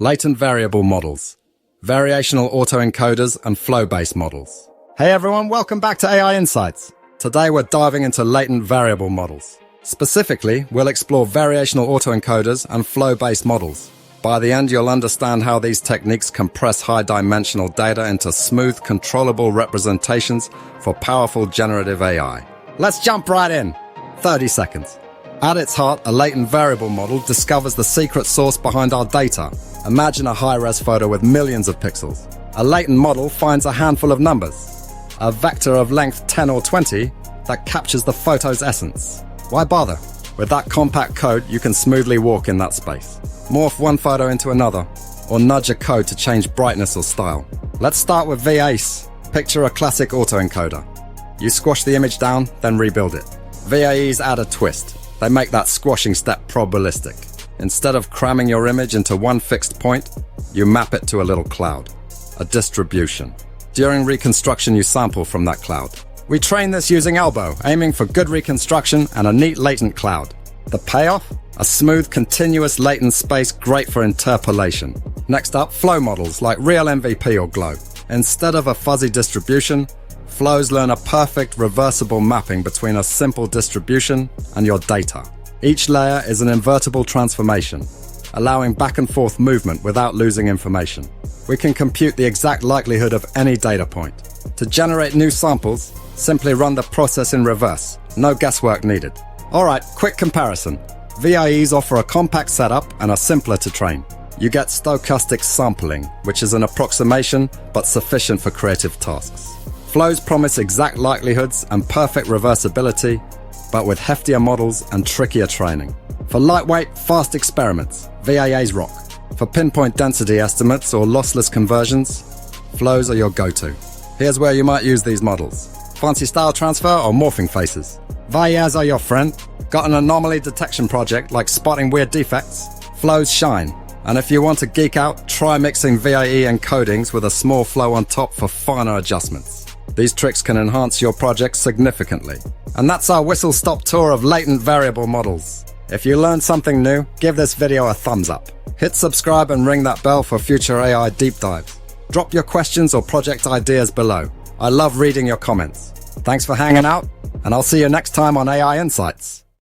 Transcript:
latent variable models, variational autoencoders, and flow-based models. Hey everyone, welcome back to AI Insights. Today we're diving into latent variable models. Specifically, we'll explore variational autoencoders and flow-based models. By the end, you'll understand how these techniques compress high-dimensional data into smooth, controllable representations for powerful generative AI. Let's jump right in. 30 seconds. At its heart, a latent variable model discovers the secret source behind our data. Imagine a high-res photo with millions of pixels. A latent model finds a handful of numbers, a vector of length 10 or 20 that captures the photo's essence. Why bother? With that compact code, you can smoothly walk in that space. Morph one photo into another, or nudge a code to change brightness or style. Let's start with VACE. Picture a classic autoencoder. You squash the image down, then rebuild it. VAEs add a twist. They make that squashing step probabilistic. Instead of cramming your image into one fixed point, you map it to a little cloud, a distribution. During reconstruction, you sample from that cloud. We train this using Elbow, aiming for good reconstruction and a neat latent cloud. The payoff? A smooth, continuous latent space great for interpolation. Next up, flow models like Real MVP or Glow. Instead of a fuzzy distribution, flows learn a perfect reversible mapping between a simple distribution and your data. Each layer is an invertible transformation, allowing back and forth movement without losing information. We can compute the exact likelihood of any data point. To generate new samples, simply run the process in reverse. No guesswork needed. Alright, quick comparison. VIEs offer a compact setup and are simpler to train. You get stochastic sampling, which is an approximation but sufficient for creative tasks. Flows promise exact likelihoods and perfect reversibility, but with heftier models and trickier training. For lightweight, fast experiments, VAAs rock. For pinpoint density estimates or lossless conversions, flows are your go-to. Here's where you might use these models. Fancy style transfer or morphing faces. VAAs are your friend. Got an anomaly detection project like spotting weird defects? Flows shine. And if you want to geek out, try mixing VAE encodings with a small flow on top for finer adjustments. These tricks can enhance your project significantly. And that's our whistle-stop tour of latent variable models. If you learned something new, give this video a thumbs up. Hit subscribe and ring that bell for future AI deep dives. Drop your questions or project ideas below. I love reading your comments. Thanks for hanging out, and I'll see you next time on AI Insights.